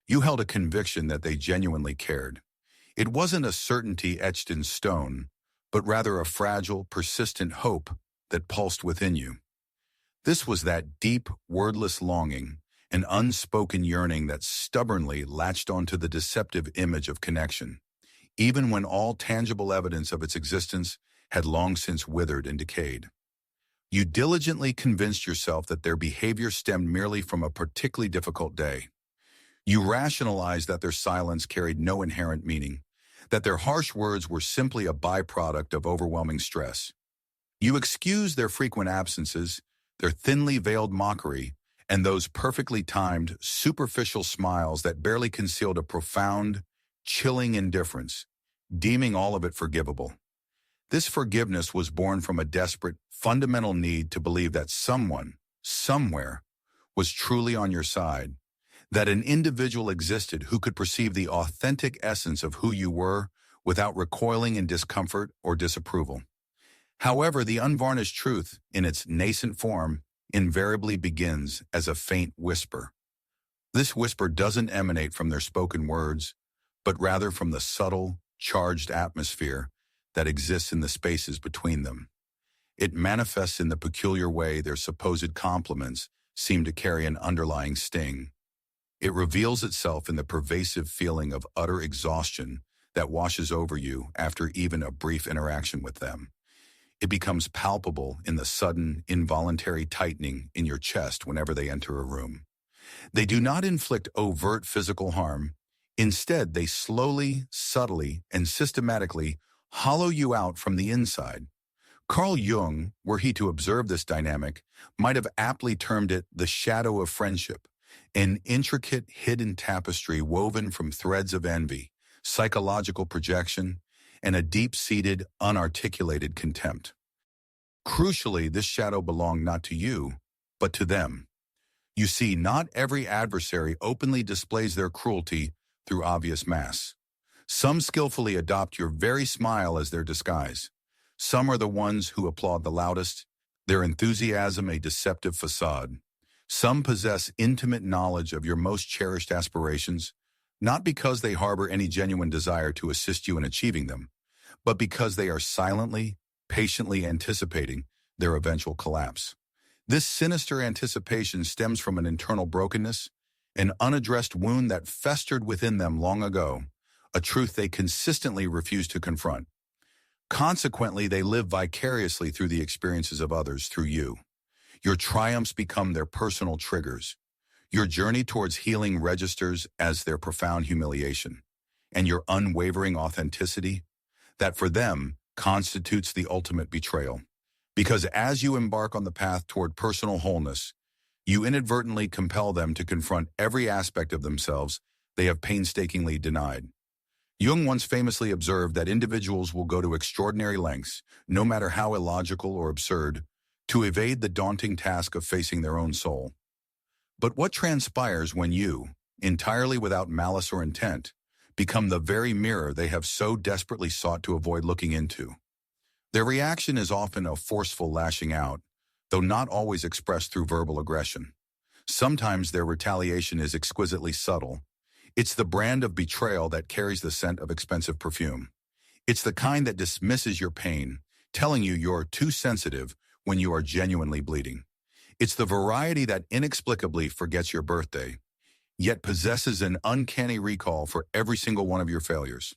You held a conviction that they genuinely cared. It wasn't a certainty etched in stone, but rather a fragile, persistent hope that pulsed within you. This was that deep, wordless longing, an unspoken yearning that stubbornly latched onto the deceptive image of connection, even when all tangible evidence of its existence had long since withered and decayed. You diligently convinced yourself that their behavior stemmed merely from a particularly difficult day. You rationalized that their silence carried no inherent meaning, that their harsh words were simply a byproduct of overwhelming stress. You excused their frequent absences, their thinly veiled mockery, and those perfectly timed, superficial smiles that barely concealed a profound, chilling indifference, deeming all of it forgivable. This forgiveness was born from a desperate, fundamental need to believe that someone, somewhere, was truly on your side, that an individual existed who could perceive the authentic essence of who you were without recoiling in discomfort or disapproval. However, the unvarnished truth, in its nascent form, invariably begins as a faint whisper. This whisper doesn't emanate from their spoken words, but rather from the subtle, charged atmosphere that exists in the spaces between them. It manifests in the peculiar way their supposed compliments seem to carry an underlying sting. It reveals itself in the pervasive feeling of utter exhaustion that washes over you after even a brief interaction with them. It becomes palpable in the sudden, involuntary tightening in your chest whenever they enter a room. They do not inflict overt physical harm. Instead, they slowly, subtly, and systematically hollow you out from the inside. Carl Jung, were he to observe this dynamic, might have aptly termed it the shadow of friendship, an intricate hidden tapestry woven from threads of envy, psychological projection, and a deep-seated, unarticulated contempt. Crucially, this shadow belonged not to you, but to them. You see, not every adversary openly displays their cruelty through obvious masks. Some skillfully adopt your very smile as their disguise. Some are the ones who applaud the loudest, their enthusiasm a deceptive facade. Some possess intimate knowledge of your most cherished aspirations, not because they harbor any genuine desire to assist you in achieving them, but because they are silently, patiently anticipating their eventual collapse. This sinister anticipation stems from an internal brokenness, an unaddressed wound that festered within them long ago, a truth they consistently refuse to confront. Consequently, they live vicariously through the experiences of others through you. Your triumphs become their personal triggers. Your journey towards healing registers as their profound humiliation, and your unwavering authenticity, that for them constitutes the ultimate betrayal. Because as you embark on the path toward personal wholeness, you inadvertently compel them to confront every aspect of themselves they have painstakingly denied. Jung once famously observed that individuals will go to extraordinary lengths, no matter how illogical or absurd, to evade the daunting task of facing their own soul. But what transpires when you, entirely without malice or intent, become the very mirror they have so desperately sought to avoid looking into? Their reaction is often a forceful lashing out, though not always expressed through verbal aggression. Sometimes their retaliation is exquisitely subtle. It's the brand of betrayal that carries the scent of expensive perfume. It's the kind that dismisses your pain, telling you you're too sensitive when you are genuinely bleeding. It's the variety that inexplicably forgets your birthday, yet possesses an uncanny recall for every single one of your failures.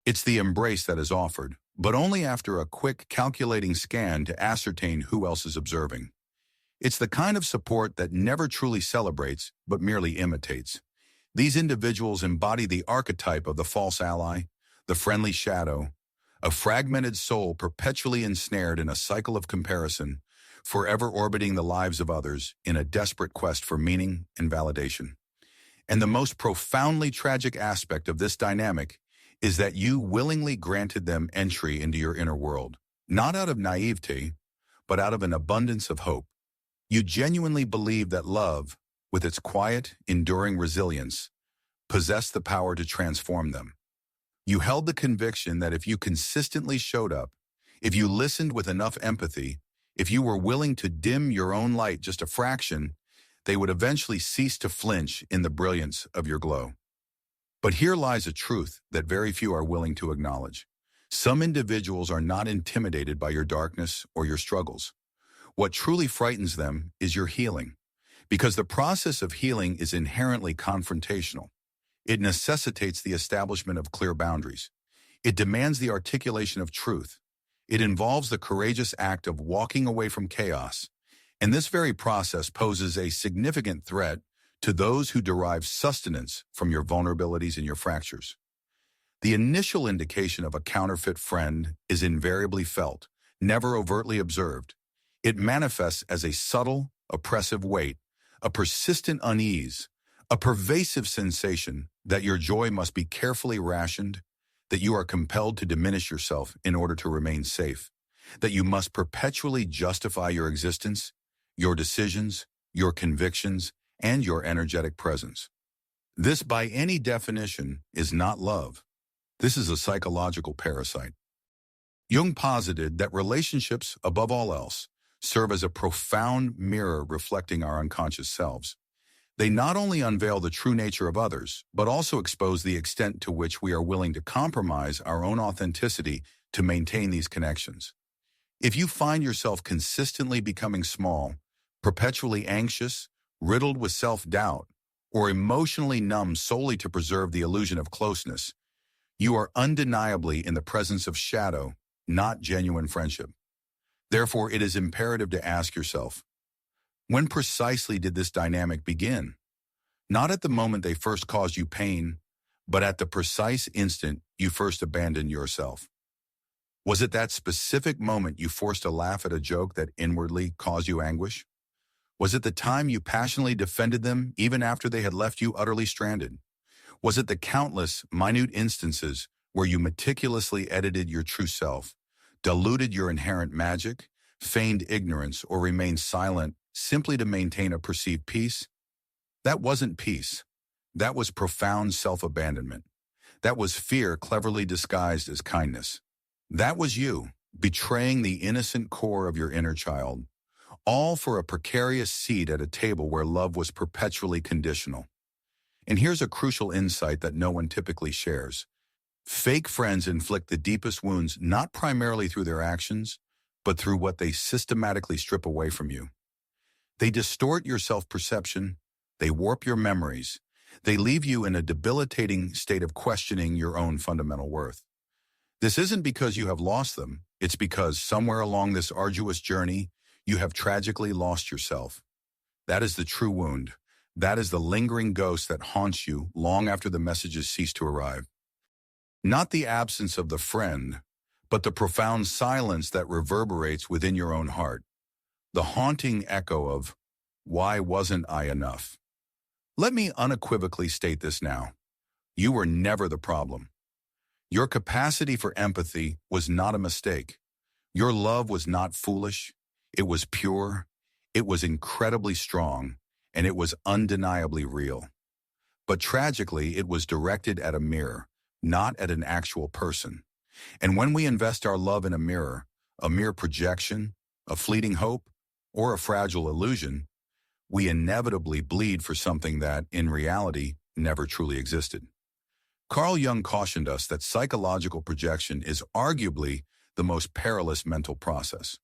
It's the embrace that is offered, but only after a quick, calculating scan to ascertain who else is observing. It's the kind of support that never truly celebrates, but merely imitates. These individuals embody the archetype of the false ally, the friendly shadow, a fragmented soul perpetually ensnared in a cycle of comparison, forever orbiting the lives of others in a desperate quest for meaning and validation. And the most profoundly tragic aspect of this dynamic is that you willingly granted them entry into your inner world, not out of naivete, but out of an abundance of hope. You genuinely believe that love, with its quiet, enduring resilience, possessed the power to transform them. You held the conviction that if you consistently showed up, if you listened with enough empathy, if you were willing to dim your own light just a fraction, they would eventually cease to flinch in the brilliance of your glow. But here lies a truth that very few are willing to acknowledge. Some individuals are not intimidated by your darkness or your struggles. What truly frightens them is your healing, because the process of healing is inherently confrontational. It necessitates the establishment of clear boundaries. It demands the articulation of truth. It involves the courageous act of walking away from chaos. And this very process poses a significant threat to those who derive sustenance from your vulnerabilities and your fractures. The initial indication of a counterfeit friend is invariably felt, never overtly observed. It manifests as a subtle, oppressive weight, a persistent unease, a pervasive sensation that your joy must be carefully rationed, that you are compelled to diminish yourself in order to remain safe, that you must perpetually justify your existence, your decisions, your convictions, and your energetic presence. This, by any definition, is not love. This is a psychological parasite. Jung posited that relationships, above all else, serve as a profound mirror reflecting our unconscious selves. They not only unveil the true nature of others, but also expose the extent to which we are willing to compromise our own authenticity to maintain these connections. If you find yourself consistently becoming small, perpetually anxious, riddled with self-doubt, or emotionally numb solely to preserve the illusion of closeness, you are undeniably in the presence of shadow, not genuine friendship. Therefore, it is imperative to ask yourself, when precisely did this dynamic begin? Not at the moment they first caused you pain, but at the precise instant you first abandoned yourself. Was it that specific moment you forced a laugh at a joke that inwardly caused you anguish? Was it the time you passionately defended them even after they had left you utterly stranded? Was it the countless, minute instances where you meticulously edited your true self, diluted your inherent magic, feigned ignorance, or remained silent simply to maintain a perceived peace? That wasn't peace. That was profound self-abandonment. That was fear cleverly disguised as kindness. That was you, betraying the innocent core of your inner child, all for a precarious seat at a table where love was perpetually conditional. And here's a crucial insight that no one typically shares. Fake friends inflict the deepest wounds not primarily through their actions, but through what they systematically strip away from you. They distort your self-perception, they warp your memories, they leave you in a debilitating state of questioning your own fundamental worth. This isn't because you have lost them, it's because somewhere along this arduous journey, you have tragically lost yourself. That is the true wound. That is the lingering ghost that haunts you long after the messages cease to arrive. Not the absence of the friend, but the profound silence that reverberates within your own heart. The haunting echo of, why wasn't I enough? Let me unequivocally state this now. You were never the problem. Your capacity for empathy was not a mistake. Your love was not foolish. It was pure. It was incredibly strong. And it was undeniably real. But tragically, it was directed at a mirror, not at an actual person. And when we invest our love in a mere projection, a fleeting hope, or a fragile illusion, we inevitably bleed for something that, in reality, never truly existed. Carl Jung cautioned us that psychological projection is arguably the most perilous mental process.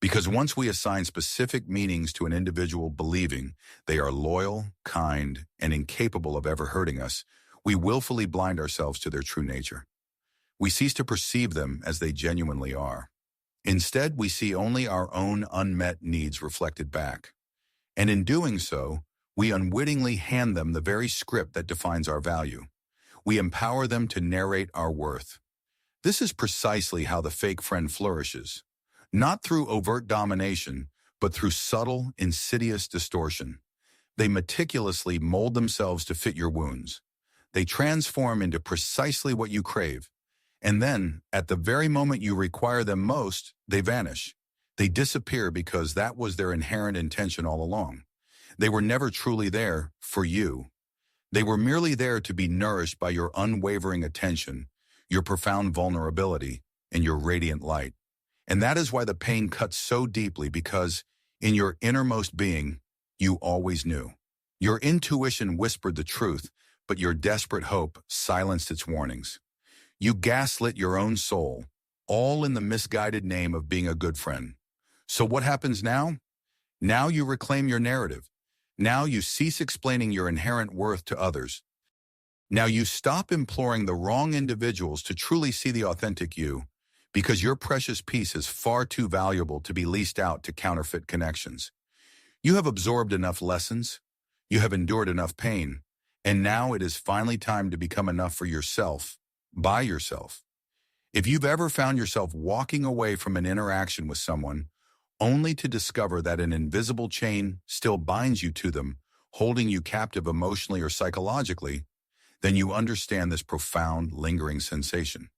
Because once we assign specific meanings to an individual believing they are loyal, kind, and incapable of ever hurting us, we willfully blind ourselves to their true nature. We cease to perceive them as they genuinely are. Instead, we see only our own unmet needs reflected back. And in doing so, we unwittingly hand them the very script that defines our value. We empower them to narrate our worth. This is precisely how the fake friend flourishes. Not through overt domination, but through subtle, insidious distortion. They meticulously mold themselves to fit your wounds. They transform into precisely what you crave. And then, at the very moment you require them most, they vanish. They disappear because that was their inherent intention all along. They were never truly there for you. They were merely there to be nourished by your unwavering attention, your profound vulnerability, and your radiant light. And that is why the pain cuts so deeply, because in your innermost being, You always knew. Your intuition whispered the truth, but your desperate hope silenced its warnings. You gaslit your own soul, all in the misguided name of being a good friend. So what happens now? Now you reclaim your narrative. Now you cease explaining your inherent worth to others. Now you stop imploring the wrong individuals to truly see the authentic you, because your precious piece is far too valuable to be leased out to counterfeit connections. You have absorbed enough lessons, you have endured enough pain, and now it is finally time to become enough for yourself, by yourself. If you've ever found yourself walking away from an interaction with someone, only to discover that an invisible chain still binds you to them, holding you captive emotionally or psychologically, then you understand this profound, lingering sensation.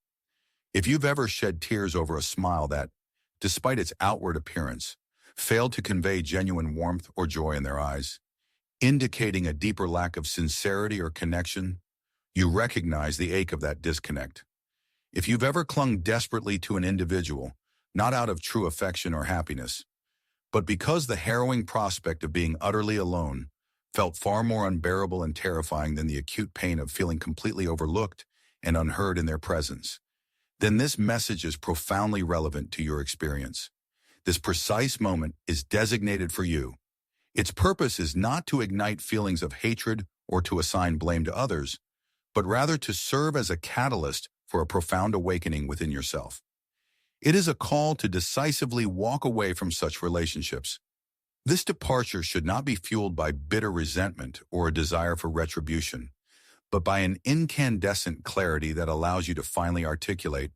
If you've ever shed tears over a smile that, despite its outward appearance, failed to convey genuine warmth or joy in their eyes, indicating a deeper lack of sincerity or connection, you recognize the ache of that disconnect. If you've ever clung desperately to an individual, not out of true affection or happiness, but because the harrowing prospect of being utterly alone felt far more unbearable and terrifying than the acute pain of feeling completely overlooked and unheard in their presence, then this message is profoundly relevant to your experience. This precise moment is designated for you. Its purpose is not to ignite feelings of hatred or to assign blame to others, but rather to serve as a catalyst for a profound awakening within yourself. It is a call to decisively walk away from such relationships. This departure should not be fueled by bitter resentment or a desire for retribution, but by an incandescent clarity that allows you to finally articulate,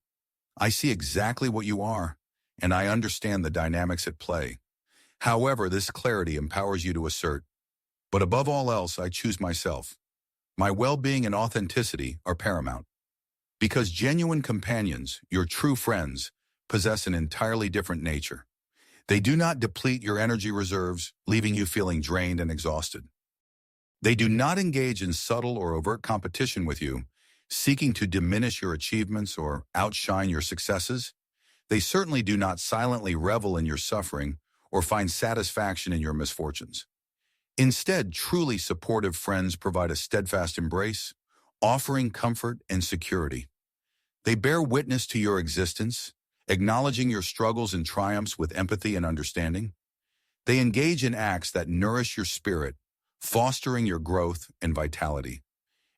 "I see exactly what you are, and I understand the dynamics at play." However, this clarity empowers you to assert, "But above all else, I choose myself. My well-being and authenticity are paramount." Because genuine companions, your true friends, possess an entirely different nature. They do not deplete your energy reserves, leaving you feeling drained and exhausted. They do not engage in subtle or overt competition with you, seeking to diminish your achievements or outshine your successes. They certainly do not silently revel in your suffering or find satisfaction in your misfortunes. Instead, truly supportive friends provide a steadfast embrace, offering comfort and security. They bear witness to your existence, acknowledging your struggles and triumphs with empathy and understanding. They engage in acts that nourish your spirit, fostering your growth and vitality.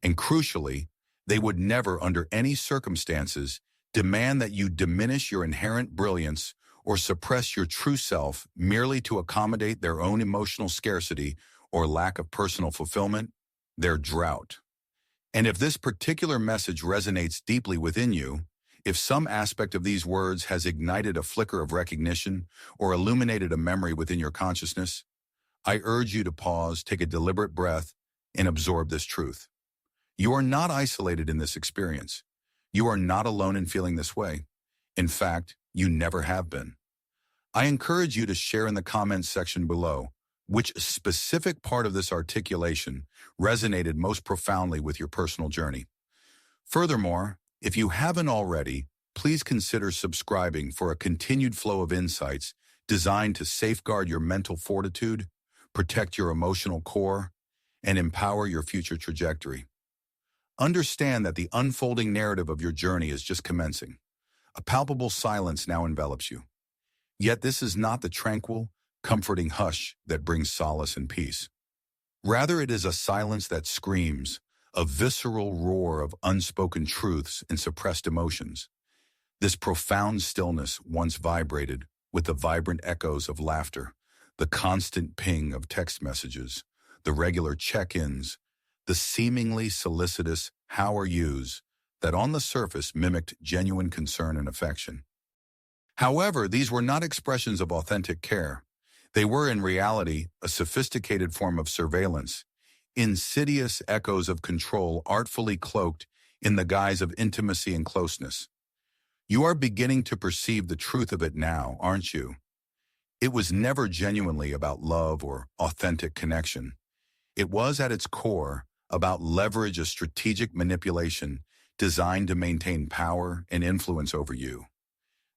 And crucially, they would never, under any circumstances, demand that you diminish your inherent brilliance or suppress your true self merely to accommodate their own emotional scarcity or lack of personal fulfillment, their drought. And if this particular message resonates deeply within you, if some aspect of these words has ignited a flicker of recognition or illuminated a memory within your consciousness, I urge you to pause, take a deliberate breath, and absorb this truth. You are not isolated in this experience. You are not alone in feeling this way. In fact, you never have been. I encourage you to share in the comments section below which specific part of this articulation resonated most profoundly with your personal journey. Furthermore, if you haven't already, please consider subscribing for a continued flow of insights designed to safeguard your mental fortitude, protect your emotional core, and empower your future trajectory. Understand that the unfolding narrative of your journey is just commencing. A palpable silence now envelops you. Yet this is not the tranquil, comforting hush that brings solace and peace. Rather, it is a silence that screams, a visceral roar of unspoken truths and suppressed emotions. This profound stillness once vibrated with the vibrant echoes of laughter, the constant ping of text messages, the regular check-ins, the seemingly solicitous "how are yous" that on the surface mimicked genuine concern and affection. However, these were not expressions of authentic care. They were in reality a sophisticated form of surveillance, insidious echoes of control artfully cloaked in the guise of intimacy and closeness. You are beginning to perceive the truth of it now, aren't you? It was never genuinely about love or authentic connection. It was at its core about leverage, a strategic manipulation designed to maintain power and influence over you.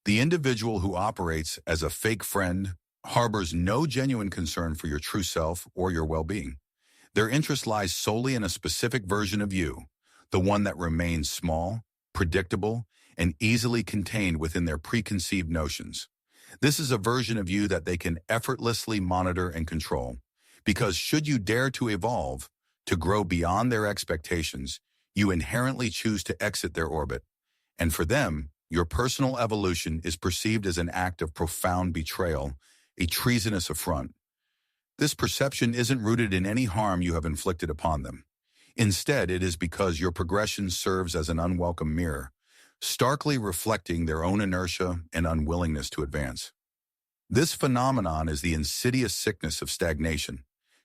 The individual who operates as a fake friend harbors no genuine concern for your true self or your well-being. Their interest lies solely in a specific version of you, the one that remains small, predictable, and easily contained within their preconceived notions. This is a version of you that they can effortlessly monitor and control, because should you dare to evolve, to grow beyond their expectations, you inherently choose to exit their orbit. And for them, your personal evolution is perceived as an act of profound betrayal, a treasonous affront. This perception isn't rooted in any harm you have inflicted upon them. Instead, it is because your progression serves as an unwelcome mirror, starkly reflecting their own inertia and unwillingness to advance. This phenomenon is the insidious sickness of stagnation,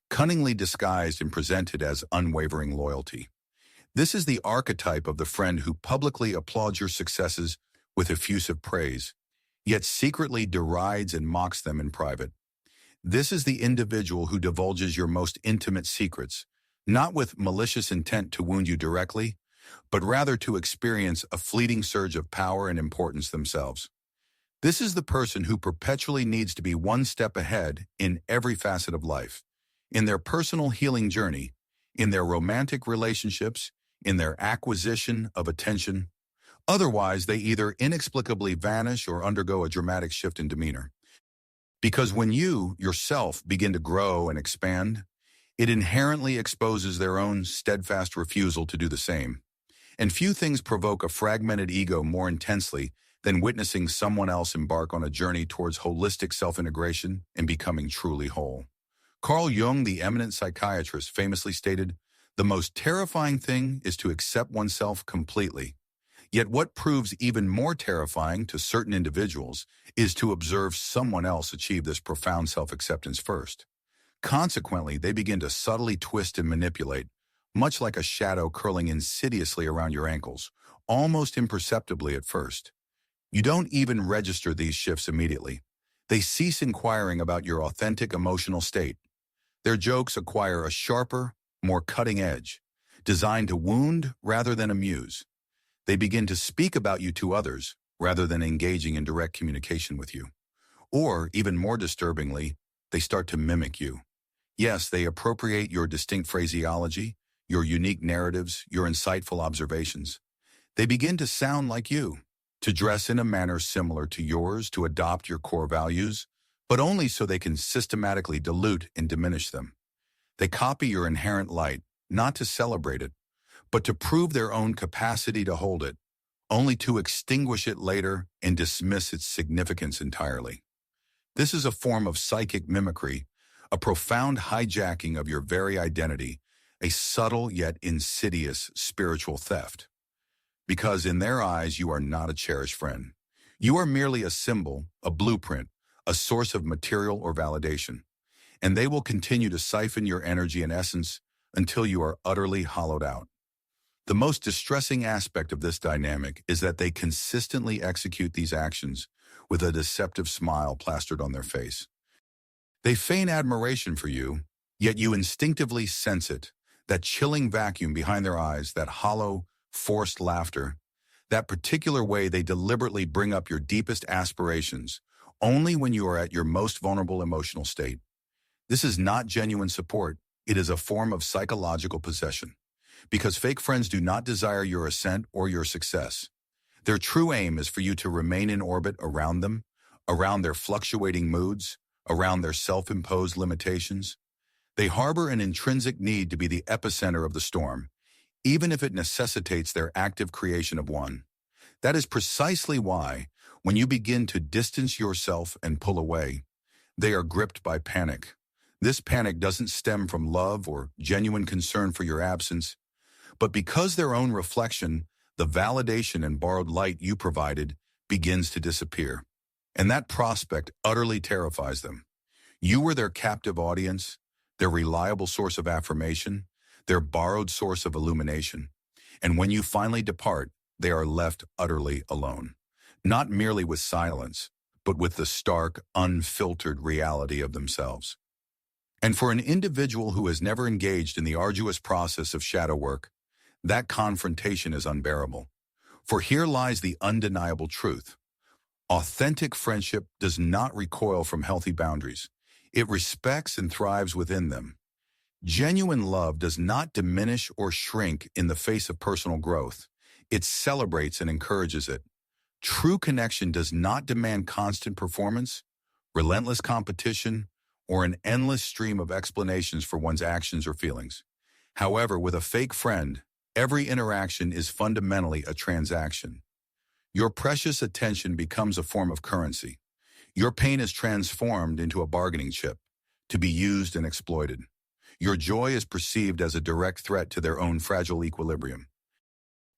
cunningly disguised and presented as unwavering loyalty. This is the archetype of the friend who publicly applauds your successes with effusive praise, yet secretly derides and mocks them in private. This is the individual who divulges your most intimate secrets, not with malicious intent to wound you directly, but rather to experience a fleeting surge of power and importance themselves. This is the person who perpetually needs to be one step ahead in every facet of life, in their personal healing journey, in their romantic relationships, in their acquisition of attention. Otherwise, they either inexplicably vanish or undergo a dramatic shift in demeanor. Because when you, yourself, begin to grow and expand, it inherently exposes their own steadfast refusal to do the same. And few things provoke a fragmented ego more intensely than witnessing someone else embark on a journey towards holistic self-integration and becoming truly whole. Carl Jung, the eminent psychiatrist, famously stated, "The most terrifying thing is to accept oneself completely. Yet what proves even more terrifying to certain individuals is to observe someone else achieve this profound self-acceptance first. Consequently, they begin to subtly twist and manipulate, much like a shadow curling insidiously around your ankles, almost imperceptibly at first. You don't even register these shifts immediately. They cease inquiring about your authentic emotional state. Their jokes acquire a sharper, more cutting edge, designed to wound rather than amuse. They begin to speak about you to others rather than engaging in direct communication with you. Or, even more disturbingly, they start to mimic you. Yes, they appropriate your distinct phraseology, your unique narratives, your insightful observations. They begin to sound like you, to dress in a manner similar to yours, to adopt your core values, but only so they can systematically dilute and diminish them. They copy your inherent light, not to celebrate it, but to prove their own capacity to hold it, only to extinguish it later and dismiss its significance entirely. This is a form of psychic mimicry, a profound hijacking of your very identity, a subtle yet insidious spiritual theft. Because in their eyes, you are not a cherished friend. You are merely a symbol, a blueprint, a source of material or validation. And they will continue to siphon your energy and essence until you are utterly hollowed out. The most distressing aspect of this dynamic is that they consistently execute these actions with a deceptive smile plastered on their face. They feign admiration for you, yet you instinctively sense it, that chilling vacuum behind their eyes, that hollow, forced laughter, that particular way they deliberately bring up your deepest aspirations, only when you are at your most vulnerable emotional state. This is not genuine support, it is a form of psychological possession. Because fake friends do not desire your ascent or your success. Their true aim is for you to remain in orbit around them, around their fluctuating moods, around their self-imposed limitations. They harbor an intrinsic need to be the epicenter of the storm, even if it necessitates their active creation of one. That is precisely why, when you begin to distance yourself and pull away, they are gripped by panic. This panic doesn't stem from love or genuine concern for your absence, but because their own reflection, the validation and borrowed light you provided, begins to disappear. And that prospect utterly terrifies them. You were their captive audience, their reliable source of affirmation, their borrowed source of illumination. And when you finally depart, they are left utterly alone. Not merely with silence, but with the stark, unfiltered reality of themselves. And for an individual who has never engaged in the arduous process of shadow work, that confrontation is unbearable. For here lies the undeniable truth. Authentic friendship does not recoil from healthy boundaries. It respects and thrives within them. Genuine love does not diminish or shrink in the face of personal growth. It celebrates and encourages it. True connection does not demand constant performance, relentless competition, or an endless stream of explanations for one's actions or feelings. However, with a fake friend, every interaction is fundamentally a transaction. Your precious attention becomes a form of currency. Your pain is transformed into a bargaining chip, to be used and exploited. Your joy is perceived as a direct threat to their own fragile equilibrium.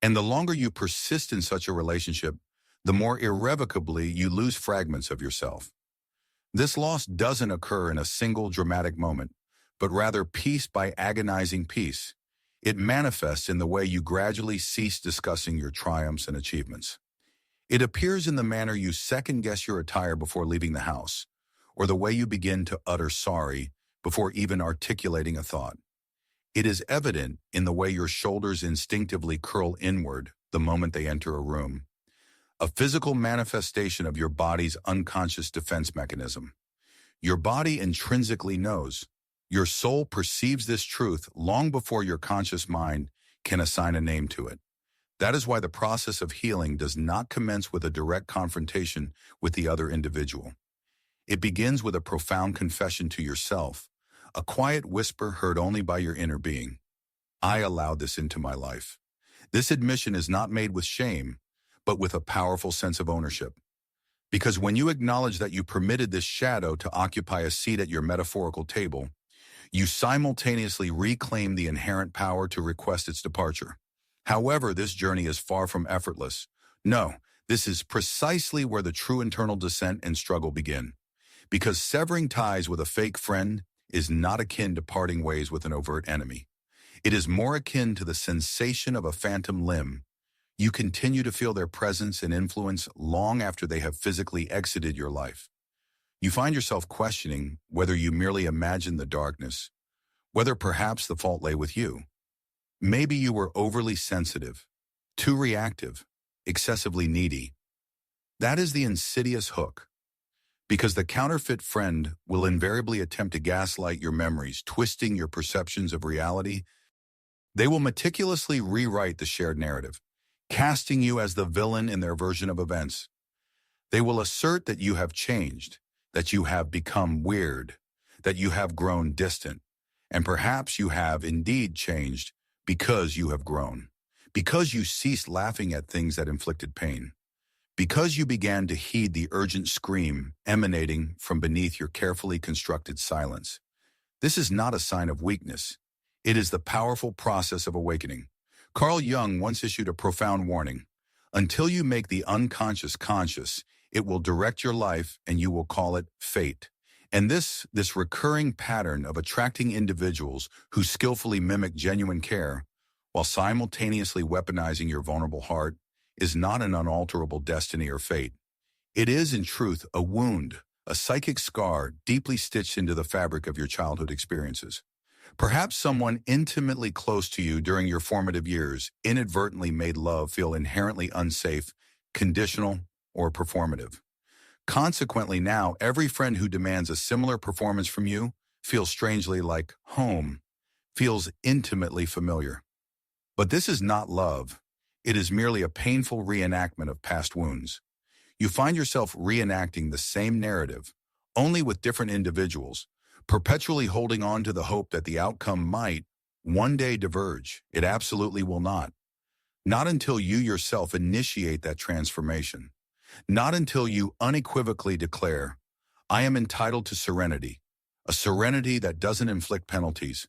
And the longer you persist in such a relationship, the more irrevocably you lose fragments of yourself. This loss doesn't occur in a single dramatic moment, but rather piece by agonizing piece. It manifests in the way you gradually cease discussing your triumphs and achievements. It appears in the manner you second-guess your attire before leaving the house, or the way you begin to utter sorry before even articulating a thought. It is evident in the way your shoulders instinctively curl inward the moment they enter a room, a physical manifestation of your body's unconscious defense mechanism. Your body intrinsically knows. Your soul perceives this truth long before your conscious mind can assign a name to it. That is why the process of healing does not commence with a direct confrontation with the other individual. It begins with a profound confession to yourself, a quiet whisper heard only by your inner being. I allowed this into my life. This admission is not made with shame, but with a powerful sense of ownership. Because when you acknowledge that you permitted this shadow to occupy a seat at your metaphorical table, you simultaneously reclaim the inherent power to request its departure. However, this journey is far from effortless. No, this is precisely where the true internal descent and struggle begin. Because severing ties with a fake friend is not akin to parting ways with an overt enemy. It is more akin to the sensation of a phantom limb. You continue to feel their presence and influence long after they have physically exited your life. You find yourself questioning whether you merely imagined the darkness, whether perhaps the fault lay with you. Maybe you were overly sensitive, too reactive, excessively needy. That is the insidious hook, because the counterfeit friend will invariably attempt to gaslight your memories, twisting your perceptions of reality. They will meticulously rewrite the shared narrative, casting you as the villain in their version of events. They will assert that you have changed, that you have become weird, that you have grown distant, and perhaps you have indeed changed because you have grown, because you ceased laughing at things that inflicted pain, because you began to heed the urgent scream emanating from beneath your carefully constructed silence. This is not a sign of weakness. It is the powerful process of awakening. Carl Jung once issued a profound warning. Until you make the unconscious conscious, it will direct your life and you will call it fate. And this recurring pattern of attracting individuals who skillfully mimic genuine care while simultaneously weaponizing your vulnerable heart is not an unalterable destiny or fate. It is, in truth, a wound, a psychic scar deeply stitched into the fabric of your childhood experiences. Perhaps someone intimately close to you during your formative years inadvertently made love feel inherently unsafe, conditional, or performative. Consequently, now, every friend who demands a similar performance from you feels strangely like home, feels intimately familiar. But this is not love. It is merely a painful reenactment of past wounds. You find yourself reenacting the same narrative, only with different individuals, perpetually holding on to the hope that the outcome might one day diverge. It absolutely will not. Not until you yourself initiate that transformation. Not until you unequivocally declare, I am entitled to serenity, a serenity that doesn't inflict penalties,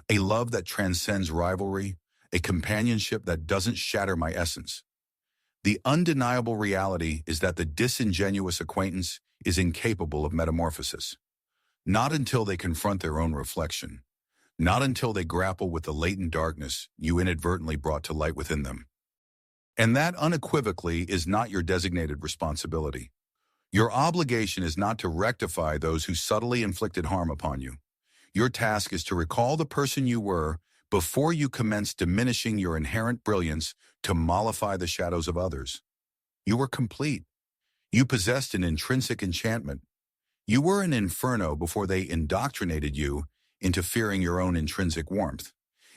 a love that transcends rivalry, a companionship that doesn't shatter my essence. The undeniable reality is that the disingenuous acquaintance is incapable of metamorphosis. Not until they confront their own reflection. Not until they grapple with the latent darkness you inadvertently brought to light within them. And that unequivocally is not your designated responsibility. Your obligation is not to rectify those who subtly inflicted harm upon you. Your task is to recall the person you were before you commence diminishing your inherent brilliance to mollify the shadows of others. You were complete. You possessed an intrinsic enchantment. You were an inferno before they indoctrinated you into fearing your own intrinsic warmth,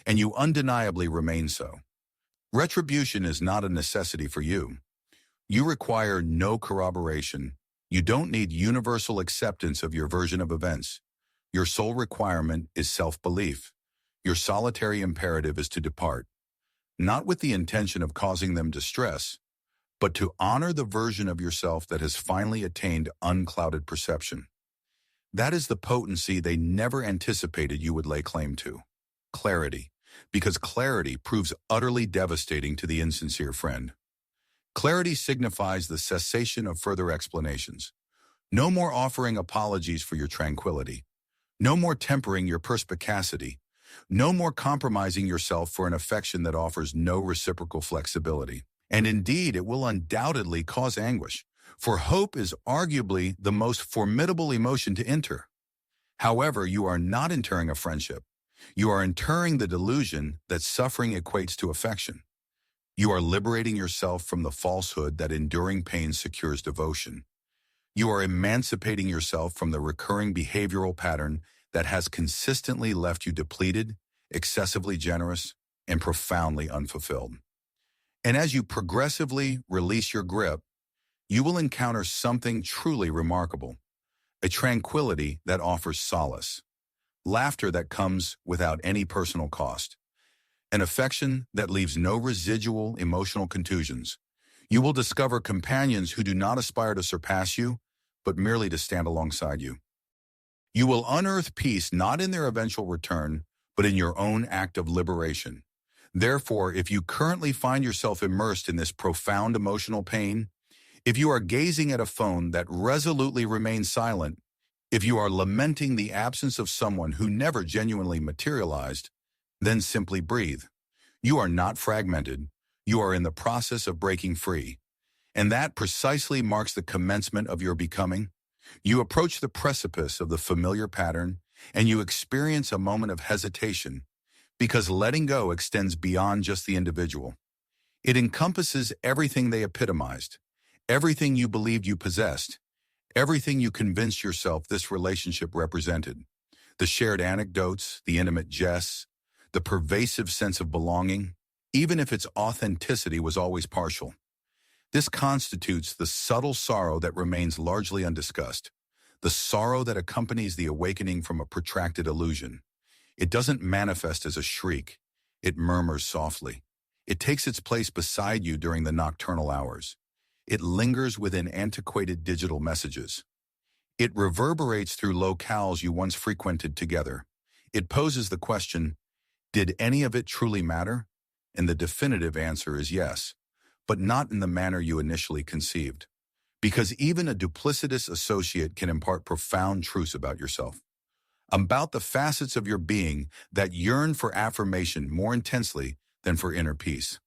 and you undeniably remain so. Retribution is not a necessity for you. You require no corroboration. You don't need universal acceptance of your version of events. Your sole requirement is self-belief. Your solitary imperative is to depart, not with the intention of causing them distress, but to honor the version of yourself that has finally attained unclouded perception. That is the potency they never anticipated you would lay claim to. Clarity, because clarity proves utterly devastating to the insincere friend. Clarity signifies the cessation of further explanations. No more offering apologies for your tranquility. No more tempering your perspicacity. No more compromising yourself for an affection that offers no reciprocal flexibility. And indeed, it will undoubtedly cause anguish, for hope is arguably the most formidable emotion to enter. However, you are not interring a friendship. You are interring the delusion that suffering equates to affection. You are liberating yourself from the falsehood that enduring pain secures devotion. You are emancipating yourself from the recurring behavioral pattern that has consistently left you depleted, excessively generous, and profoundly unfulfilled. And as you progressively release your grip, you will encounter something truly remarkable, a tranquility that offers solace, laughter that comes without any personal cost, an affection that leaves no residual emotional contusions. You will discover companions who do not aspire to surpass you, but merely to stand alongside you. You will unearth peace not in their eventual return, but in your own act of liberation. Therefore, if you currently find yourself immersed in this profound emotional pain, if you are gazing at a phone that resolutely remains silent, if you are lamenting the absence of someone who never genuinely materialized, then simply breathe. You are not fragmented. You are in the process of breaking free. And that precisely marks the commencement of your becoming. You approach the precipice of the familiar pattern, and you experience a moment of hesitation, because letting go extends beyond just the individual. It encompasses everything they epitomized, everything you believed you possessed, everything you convinced yourself this relationship represented. The shared anecdotes, the intimate jests, the pervasive sense of belonging, even if its authenticity was always partial. This constitutes the subtle sorrow that remains largely undiscussed, the sorrow that accompanies the awakening from a protracted illusion. It doesn't manifest as a shriek. It murmurs softly. It takes its place beside you during the nocturnal hours. It lingers within antiquated digital messages. It reverberates through locales you once frequented together. It poses the question, did any of it truly matter? And the definitive answer is yes, but not in the manner you initially conceived. Because even a duplicitous associate can impart profound truths about yourself, about the facets of your being that yearn for affirmation more intensely than for inner peace.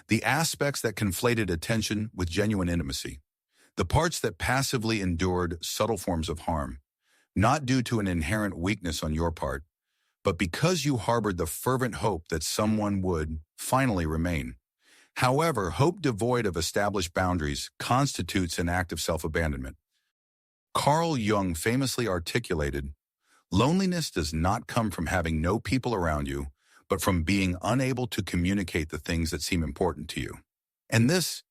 The aspects that conflated attention with genuine intimacy. The parts that passively endured subtle forms of harm, not due to an inherent weakness on your part, but because you harbored the fervent hope that someone would finally remain. However, hope devoid of established boundaries constitutes an act of self-abandonment. Carl Jung famously articulated, loneliness does not come from having no people around you, but from being unable to communicate the things that seem important to you. And this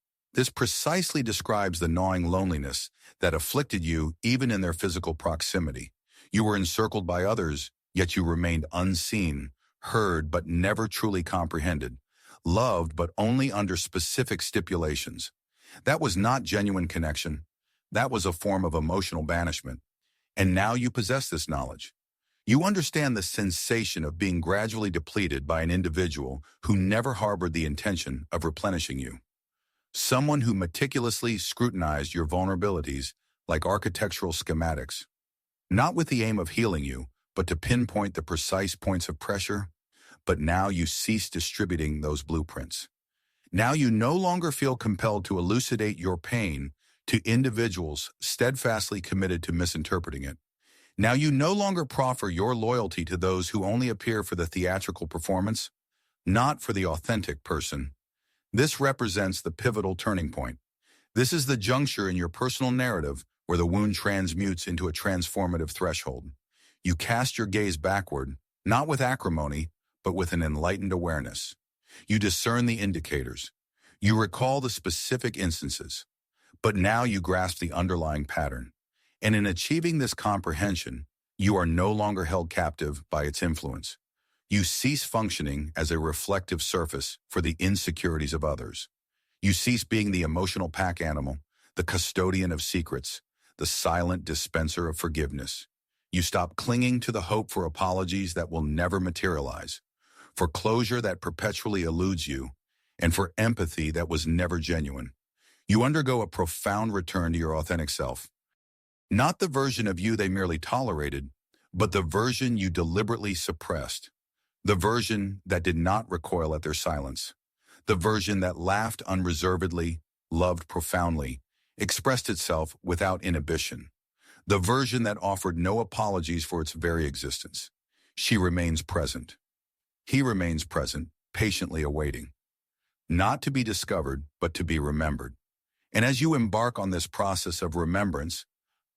precisely describes the gnawing loneliness that afflicted you even in their physical proximity. You were encircled by others, yet you remained unseen, heard but never truly comprehended, loved but only under specific stipulations. That was not genuine connection. That was a form of emotional banishment. And now you possess this knowledge. You understand the sensation of being gradually depleted by an individual who never harbored the intention of replenishing you. Someone who meticulously scrutinized your vulnerabilities like architectural schematics, not with the aim of healing you, but to pinpoint the precise points of pressure. But now you cease distributing those blueprints. Now you no longer feel compelled to elucidate your pain to individuals steadfastly committed to misinterpreting it. Now you no longer proffer your loyalty to those who only appear for the theatrical performance, not for the authentic person. This represents the pivotal turning point. This is the juncture in your personal narrative where the wound transmutes into a transformative threshold. You cast your gaze backward, not with acrimony, but with an enlightened awareness. You discern the indicators. You recall the specific instances. But now you grasp the underlying pattern. And in achieving this comprehension, you are no longer held captive by its influence. You cease functioning as a reflective surface for the insecurities of others. You cease being the emotional pack animal, the custodian of secrets, the silent dispenser of forgiveness. You stop clinging to the hope for apologies that will never materialize, for closure that perpetually eludes you, and for empathy that was never genuine. You undergo a profound return to your authentic self. Not the version of you they merely tolerated, but the version you deliberately suppressed. The version that did not recoil at their silence. The version that laughed unreservedly, loved profoundly, expressed itself without inhibition. The version that offered no apologies for its very existence. She remains present. He remains present, patiently awaiting. Not to be discovered, but to be remembered. And as you embark on this process of remembrance,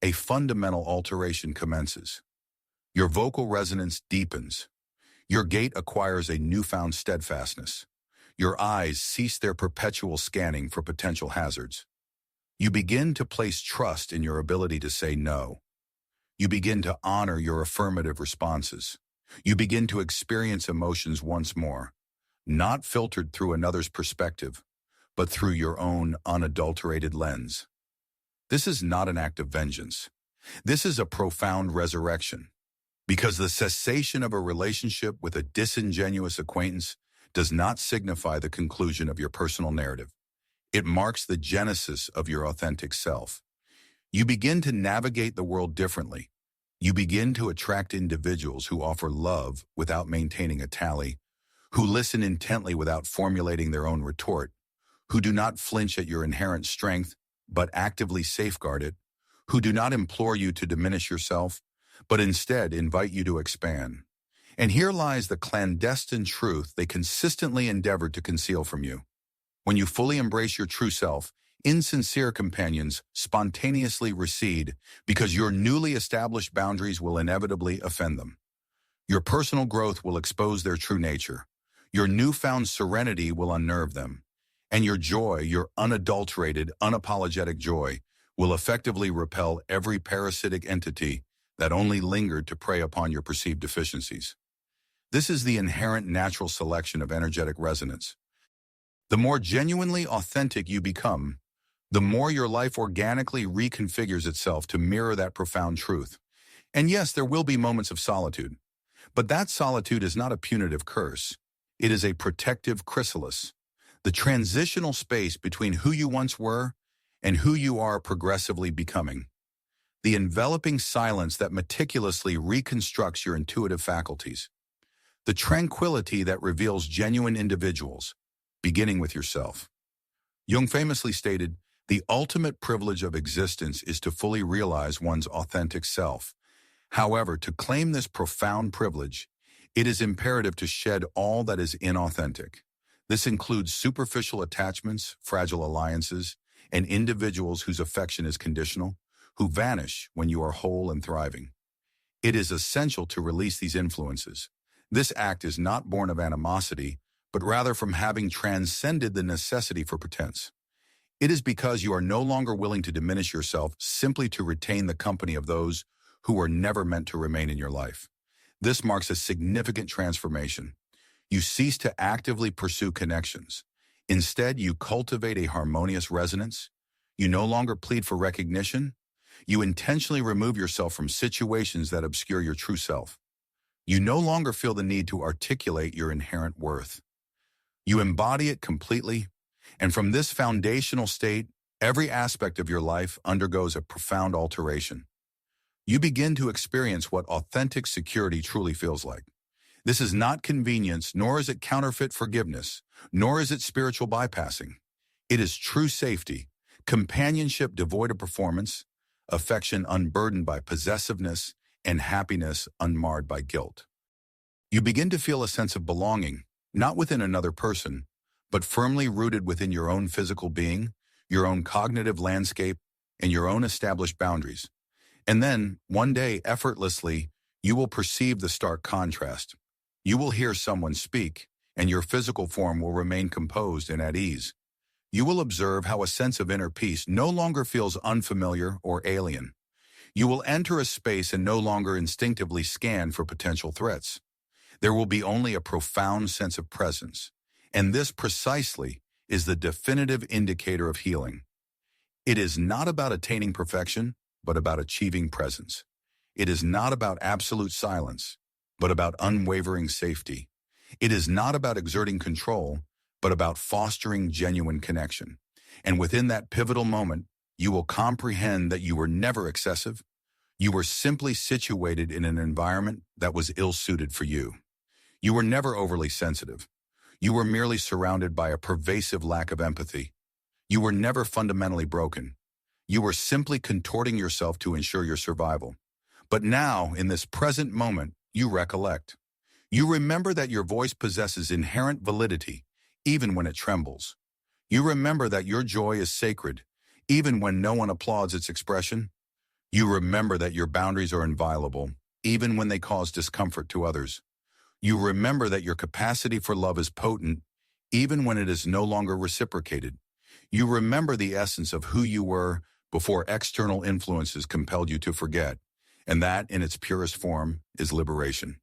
a fundamental alteration commences. Your vocal resonance deepens. Your gait acquires a newfound steadfastness. Your eyes cease their perpetual scanning for potential hazards. You begin to place trust in your ability to say no. You begin to honor your affirmative responses. You begin to experience emotions once more, not filtered through another's perspective, but through your own unadulterated lens. This is not an act of vengeance. This is a profound resurrection, because the cessation of a relationship with a disingenuous acquaintance does not signify the conclusion of your personal narrative. It marks the genesis of your authentic self. You begin to navigate the world differently. You begin to attract individuals who offer love without maintaining a tally, who listen intently without formulating their own retort, who do not flinch at your inherent strength, but actively safeguard it, who do not implore you to diminish yourself, but instead invite you to expand. And here lies the clandestine truth they consistently endeavored to conceal from you. When you fully embrace your true self, insincere companions spontaneously recede because your newly established boundaries will inevitably offend them. Your personal growth will expose their true nature. Your newfound serenity will unnerve them. And your joy, your unadulterated, unapologetic joy, will effectively repel every parasitic entity that only lingered to prey upon your perceived deficiencies. This is the inherent natural selection of energetic resonance. The more genuinely authentic you become, the more your life organically reconfigures itself to mirror that profound truth. And yes, there will be moments of solitude, but that solitude is not a punitive curse. It is a protective chrysalis, the transitional space between who you once were and who you are progressively becoming. The enveloping silence that meticulously reconstructs your intuitive faculties. The tranquility that reveals genuine individuals, beginning with yourself. Jung famously stated, "The ultimate privilege of existence is to fully realize one's authentic self." However, to claim this profound privilege, it is imperative to shed all that is inauthentic. This includes superficial attachments, fragile alliances, and individuals whose affection is conditional, who vanish when you are whole and thriving. It is essential to release these influences. This act is not born of animosity, but rather from having transcended the necessity for pretense. It is because you are no longer willing to diminish yourself simply to retain the company of those who were never meant to remain in your life. This marks a significant transformation. You cease to actively pursue connections. Instead, you cultivate a harmonious resonance. You no longer plead for recognition. You intentionally remove yourself from situations that obscure your true self. You no longer feel the need to articulate your inherent worth. You embody it completely, and from this foundational state, every aspect of your life undergoes a profound alteration. You begin to experience what authentic security truly feels like. This is not convenience, nor is it counterfeit forgiveness, nor is it spiritual bypassing. It is true safety, companionship devoid of performance, affection unburdened by possessiveness, and happiness unmarred by guilt. You begin to feel a sense of belonging, not within another person, but firmly rooted within your own physical being, your own cognitive landscape, and your own established boundaries. And then, one day, effortlessly, you will perceive the stark contrast. You will hear someone speak, and your physical form will remain composed and at ease. You will observe how a sense of inner peace no longer feels unfamiliar or alien. You will enter a space and no longer instinctively scan for potential threats. There will be only a profound sense of presence. And this precisely is the definitive indicator of healing. It is not about attaining perfection, but about achieving presence. It is not about absolute silence, but about unwavering safety. It is not about exerting control, but about fostering genuine connection. And within that pivotal moment, you will comprehend that you were never excessive. You were simply situated in an environment that was ill-suited for you. You were never overly sensitive. You were merely surrounded by a pervasive lack of empathy. You were never fundamentally broken. You were simply contorting yourself to ensure your survival. But now, in this present moment, you recollect. You remember that your voice possesses inherent validity, even when it trembles. You remember that your joy is sacred, even when no one applauds its expression. You remember that your boundaries are inviolable, even when they cause discomfort to others. You remember that your capacity for love is potent, even when it is no longer reciprocated. You remember the essence of who you were before external influences compelled you to forget, and that, in its purest form, is liberation.